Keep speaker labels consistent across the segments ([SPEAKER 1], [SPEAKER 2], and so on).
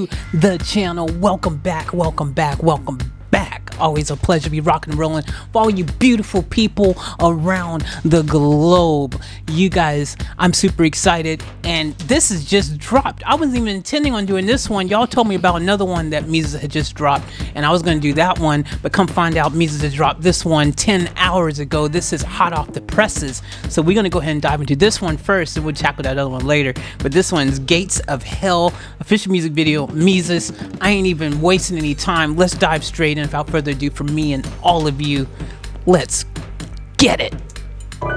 [SPEAKER 1] to the channel. Welcome back. Always a pleasure to be rocking and rolling for all you beautiful people around the globe. You guys, I'm super excited, and this is just dropped. I wasn't even intending on doing this one. Y'all told me about another one that Mesus had just dropped, and I was going to do that one, but come find out Mesus had dropped this one 10 hours ago. This is hot off the presses, so we're going to go ahead and dive into this one first, and we'll tackle that other one later. But this one's Gates of Hell, official music video, Mesus. I ain't even wasting any time. Let's dive straight in without further ado. For me and all of you, let's get it. Woo.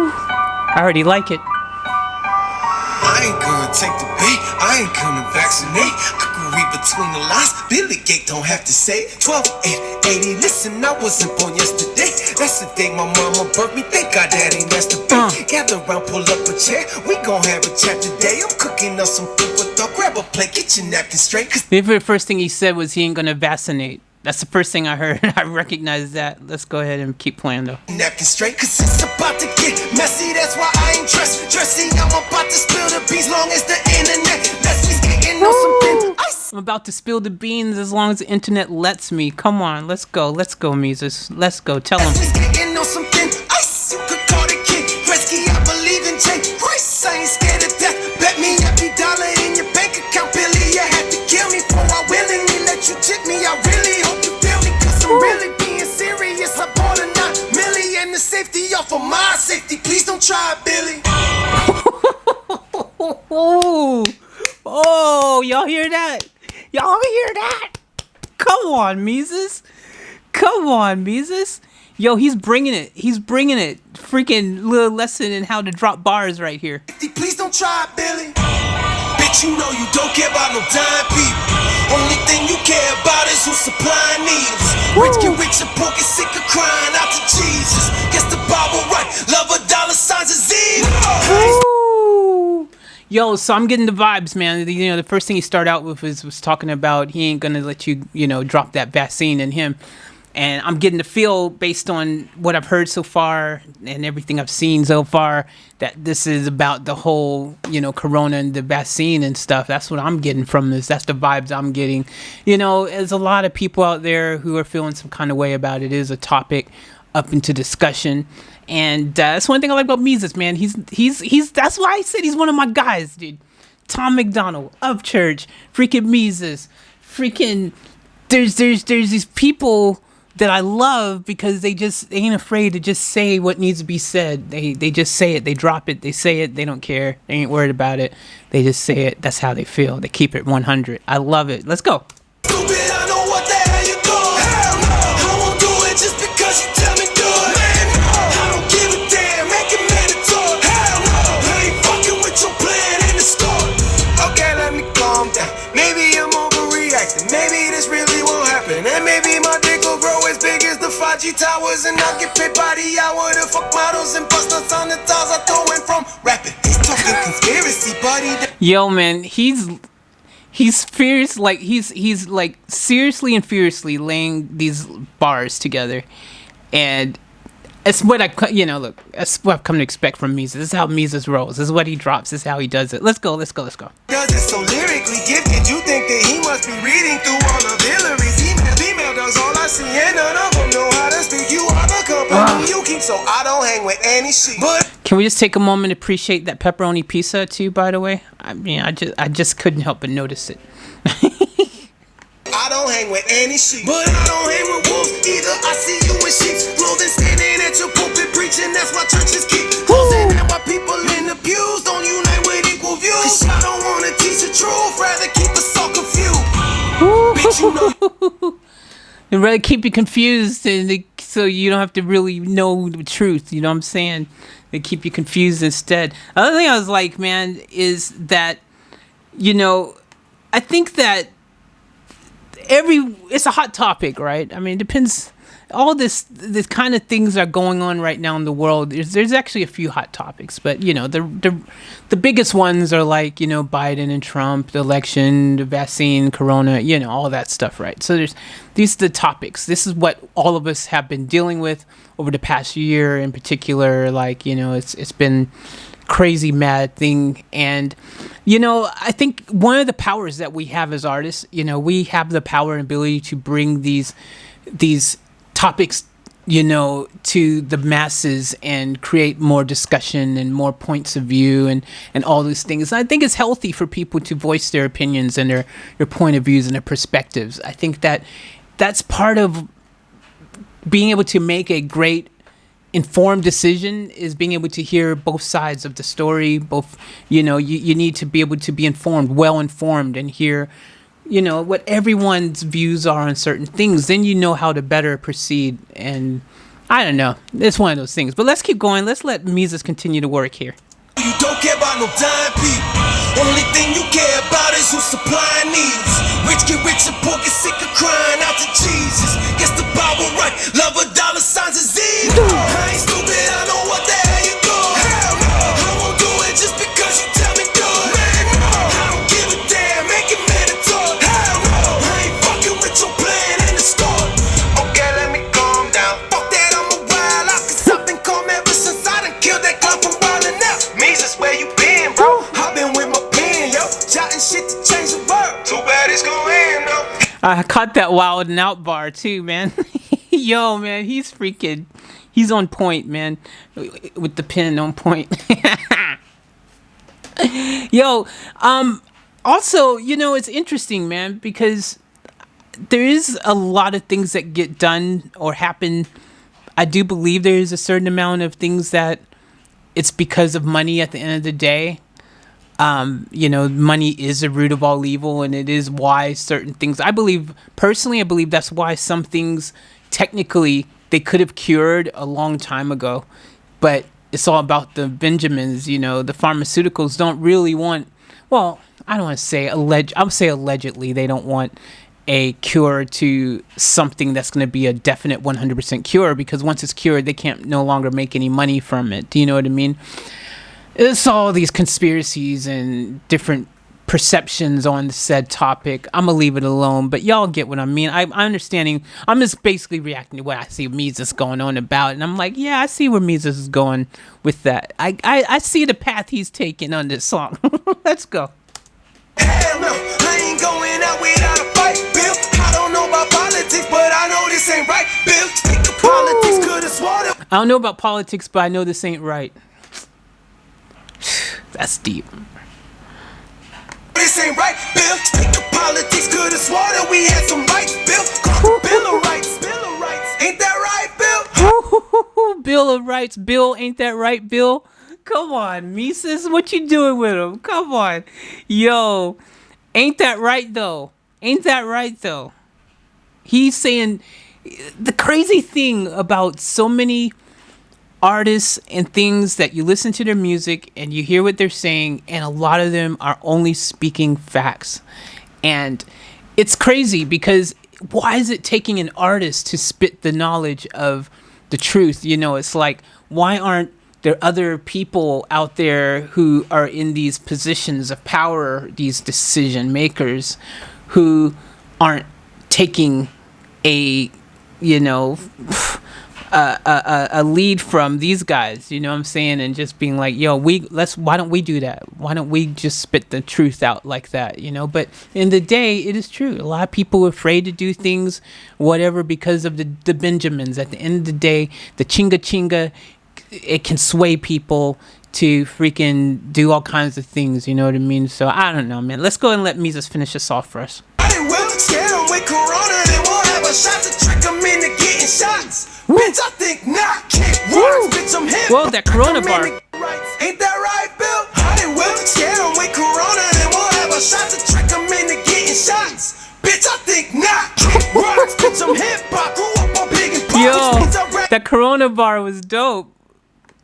[SPEAKER 1] I already like it.
[SPEAKER 2] I ain't gonna take the bait, I ain't gonna vaccinate. I can read between the lines, Billy Gate don't have to say 12, 8, 80. Listen, I wasn't born yesterday. That's the day my mama birthed me. Thank God that ain't yesterday. Gather around, pull up a chair. We gon' have a chat today. I'm cooking up some food for thought. Grab a plate, get your napkin straight.
[SPEAKER 1] The very first thing he said was he ain't gonna vaccinate. That's the first thing I heard. I recognize that. Let's go ahead and keep playing though.
[SPEAKER 2] Napkin straight, cause it's about to get messy. That's why I ain't dressy. I'm about to spill the beans long as the internet lets me getting on something.
[SPEAKER 1] I'm about to spill the beans as long as the internet lets me. Come on, let's go, Mesus. Let's go. Tell him.
[SPEAKER 2] Getting on something ice. You could call it King Gretzky. I believe in Jake Rice. I ain't scared of death. Bet me every dollar in your bank account, Billy. You had to kill me before I willingly let you tip me. I really hope you feel me, cause I'm really being serious. I bought a 9 million, the safety off of my safety. Please don't try it, Billy.
[SPEAKER 1] Oh, y'all hear that? Y'all hear that? Come on, Mesus. Yo, he's bringing it. Freaking little lesson in how to drop bars right here.
[SPEAKER 2] Please don't try it, Billy. Bitch, you know you don't care about no dime people. Only thing you care about is who's supplying needs. Rich get rich and poor get sick of crying out to Jesus. Guess the Bible right. Love a dollar signs is evil.
[SPEAKER 1] Yo, so I'm getting the vibes, man. The first thing he started out with was talking about he ain't gonna let you, drop that vaccine in him. And I'm getting the feel based on what I've heard so far and everything I've seen so far that this is about the whole, corona and the vaccine and stuff. That's what I'm getting from this. That's the vibes I'm getting. There's a lot of people out there who are feeling some kind of way about it. It is a topic up into discussion. And that's one thing I like about Mesus, man. He's that's why I said he's one of my guys, dude. Tom McDonald, Up Church, freaking Mesus, freaking there's these people that I love because they ain't afraid to just say what needs to be said. They just say it, they drop it, they say it, they don't care, they ain't worried about it. They just say it. That's how they feel. They keep it 100. I love it. Let's go.
[SPEAKER 2] Stupid, I know what the hell you doing. Hell no, I won't do it just because you tell me do it. Man, no, I don't give a damn. Make it mandatory. Hell no, I ain't fucking with your plan in the store. Okay, let me calm down. Maybe I'm overreacting. Maybe this really won't happen. And maybe my dick will grow as big as the 5G towers, and I'll get paid by the hour to fuck models and bust nuts on the dolls I throw in from rapping. He's talking conspiracy, buddy.
[SPEAKER 1] Yo, man, he's fierce, like he's like seriously and furiously laying these bars together, and it's what look, that's what I've come to expect from Mesus. This is how Mesus rolls. This is what he drops. This is how he does it. Let's go.
[SPEAKER 2] Does it so lyrically gifted? You think that he must be reading through all of Hillary's email does all I see, and none of them know how to speak. You are the company you keep, so I don't hang with any shit. But
[SPEAKER 1] can we just take a moment to appreciate that pepperoni pizza too? By the way, I mean, I just couldn't help but notice it.
[SPEAKER 2] I don't hang with any sheep, but I don't hang with wolves either. I see you in sheep's clothing, standing at your pulpit preaching. That's why churches keep closing, and why people in the pews don't unite with equal views. Cause I don't wanna teach the truth, rather keep us all confused. Bitch, you know.
[SPEAKER 1] They'd rather keep you confused, so you don't have to really know the truth. You know what I'm saying? They keep you confused instead. Another thing I was like, man, is that, I think that it's a hot topic, right? I mean, it depends. All this kind of things are going on right now in the world. There's actually a few hot topics, but the biggest ones are like Biden and Trump, the election, the vaccine, Corona, all that stuff, right? So these are the topics. This is what all of us have been dealing with over the past year, in particular. Like it's been crazy mad thing, and I think one of the powers that we have as artists, we have the power and ability to bring these topics, to the masses and create more discussion and more points of view and all these things. I think it's healthy for people to voice their opinions and their point of views and their perspectives. I think that that's part of being able to make a great informed decision, is being able to hear both sides of the story. Both, you need to be able to be well informed, and hear, what everyone's views are on certain things. Then you know how to better proceed. And I don't know, it's one of those things. But let's keep going. Let's let Mesus continue to work here.
[SPEAKER 2] You don't care about no dime people. Only thing you care about is who's supplying needs. Rich get rich and poor get sick of crying out to Jesus. Guess the Bible right. Love a dollar signs is evil. I ain't stupid, I know what the hell you doing. Hell no, I won't do it just because you tell me do it. Man, no, I don't give a damn, make it mandatory. Hell no, I ain't fucking with your plan in the store. Okay, let me calm down. Fuck that, I'm a wild out, 'cause I've been calm ever since I done killed that clown from wildin' out. Mesus, where you been, bro? I've been with my pen, yo, jotting shit to change the world. Too bad it's gon' end, though.
[SPEAKER 1] I caught that wild and out bar too, man. Yo, man, he's on point, man, with the pen on point. Yo, also, it's interesting, man, because there is a lot of things that get done or happen. I do believe there is a certain amount of things that it's because of money at the end of the day. Money is the root of all evil, and it is why certain things, I believe that's why some things technically they could have cured a long time ago, but it's all about the Benjamins. The pharmaceuticals don't really want, well, I don't want to say I would say allegedly they don't want a cure to something that's going to be a definite 100% cure, because once it's cured they can't no longer make any money from it. Do you know what I mean? It's all these conspiracies and different perceptions on the said topic. I'm gonna leave it alone, but y'all get what I mean. I'm understanding. I'm just basically reacting to what I see Mesus going on about, and I'm like, yeah, I see where Mesus is going with that. I see the path he's taking on this song. Let's go.
[SPEAKER 2] Hell no, I ain't going out without a fight, Bill. I don't know about politics, but I know this ain't right, Bill. Speak of politics, could've sworn it.
[SPEAKER 1] I don't know about politics, but I know this ain't right. That's deep.
[SPEAKER 2] This ain't right, Bill. Speak of politics, could've sworn that we had some rights, Bill. Bill of rights, Bill of rights. Ain't that right, Bill?
[SPEAKER 1] Bill of rights, Bill. Ain't that right, Bill? Come on, Mesus, what you doing with him? Come on, yo. Ain't that right though? Ain't that right though? He's saying the crazy thing about so many artists and things that you listen to their music and you hear what they're saying, and a lot of them are only speaking facts. And it's crazy, because why is it taking an artist to spit the knowledge of the truth? It's like, why aren't there other people out there who are in these positions of power, these decision makers, who aren't taking a lead from these guys, you know what I'm saying, and just being like, yo, why don't we do that? Why don't we just spit the truth out like that, But in the day, it is true. A lot of people are afraid to do things, whatever, because of the Benjamins. At the end of the day, the chinga, it can sway people to freaking do all kinds of things, you know what I mean? So I don't know, man. Let's go and let Mesus finish this off for us.
[SPEAKER 2] I didn't will scare them with corona. They won't have a shot to trick them into getting shots. Bitch, I think not. Kick rocks, bitch, I'm hip.
[SPEAKER 1] Whoa, that Corona bar.
[SPEAKER 2] Ain't that right, Bill? I didn't will scare them with corona. They won't have a shot to trick them into getting shots. Bitch, I think not. Kick rocks, bitch, I'm hip. I grew up on big and
[SPEAKER 1] Yo, that Corona bar was dope.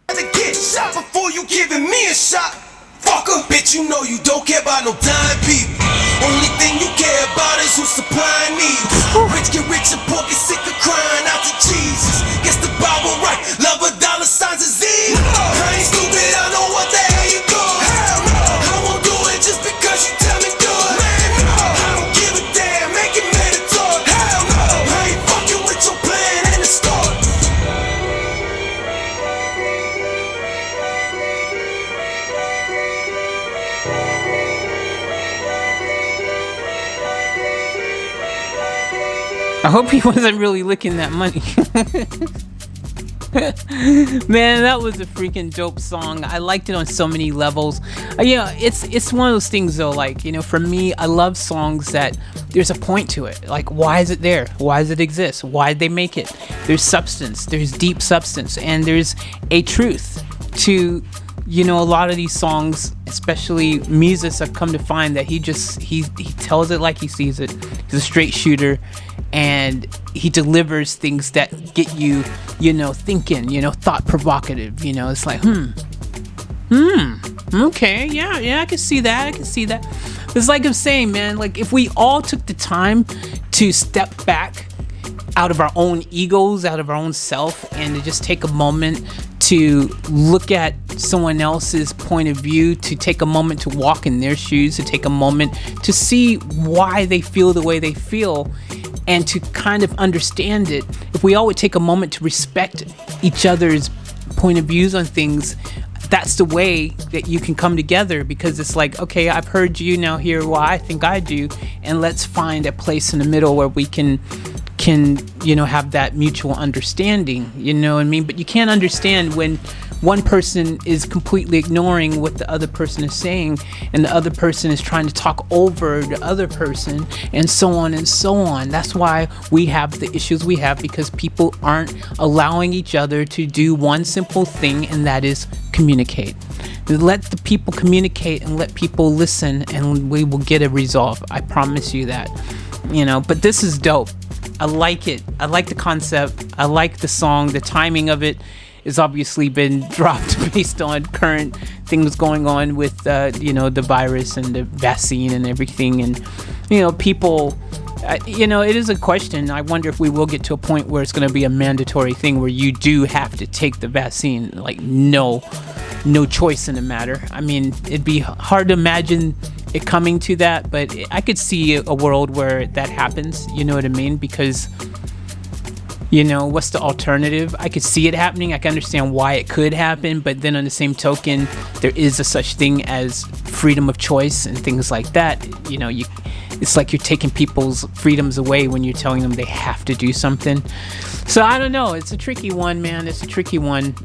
[SPEAKER 2] To get shot before you giving me a shot. Fucker, bitch, you know you don't care about no dime people. Only thing you care about is who's supplying needs. Rich get rich and poor get sick of crying out to Jesus. Guess the Bible right. Love a dollar signs is evil. I ain't stupid, I know what the hell you doing. Hell no, I won't do it just because you tell me do it. Man, no, I don't give a damn, make it mandatory. Hell no, I ain't fucking with your plan in the store.
[SPEAKER 1] I hope he wasn't really licking that money. Man, that was a freaking dope song. I liked it on so many levels. It's one of those things though, like, for me, I love songs that there's a point to it. Like, why is it there? Why does it exist? Why did they make it? There's substance, there's deep substance, and there's a truth to, a lot of these songs, especially Mesus. I've come to find that he tells it like he sees it. He's a straight shooter, and he delivers things that get you, thinking, thought provocative. It's like, okay, yeah, I can see that. It's like I'm saying, man, like if we all took the time to step back out of our own egos, out of our own self, and to just take a moment to look at someone else's point of view, to take a moment to walk in their shoes, to take a moment to see why they feel the way they feel, and to kind of understand it. If we all would take a moment to respect each other's point of views on things, that's the way that you can come together, because it's like, okay, I've heard you, now hear why I think I do, and let's find a place in the middle where we can have that mutual understanding, you know what I mean? But you can't understand when one person is completely ignoring what the other person is saying, and the other person is trying to talk over the other person, and so on and so on. That's why we have the issues we have, because people aren't allowing each other to do one simple thing, and that is communicate. Let the people communicate and let people listen, and we will get a resolve. I promise you that. But this is dope. I like it. I like the concept. I like the song. The timing of it has obviously been dropped based on current things going on with, the virus and the vaccine and everything. And, people, it is a question. I wonder if we will get to a point where it's going to be a mandatory thing where you do have to take the vaccine. Like, no choice in the matter. I mean, it'd be hard to imagine it coming to that, but I could see a world where that happens, you know what I mean? Because, what's the alternative? I could see it happening. I can understand why it could happen, but then on the same token, there is a such thing as freedom of choice and things like that. It's like you're taking people's freedoms away when you're telling them they have to do something. So I don't know. It's a tricky one, man. It's a tricky one.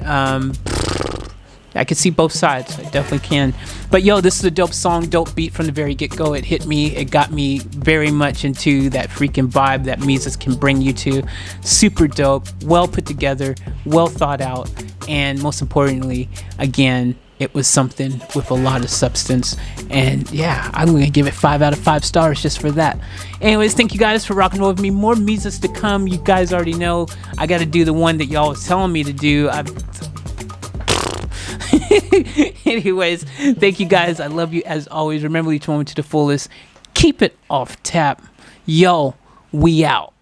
[SPEAKER 1] I can see both sides. I definitely can. But this is a dope song, dope beat from the very get-go. It hit me. It got me very much into that freaking vibe that Mesus can bring you to. Super dope, well put together, well thought out, and most importantly, again, it was something with a lot of substance. And yeah, I'm going to give it 5 out of 5 stars just for that. Anyways, thank you guys for rocking with me. More Mesus to come. You guys already know I got to do the one that y'all was telling me to do. Anyways, thank you guys. I love you as always. Remember, each moment to the fullest. Keep it off tap. Yo, we out.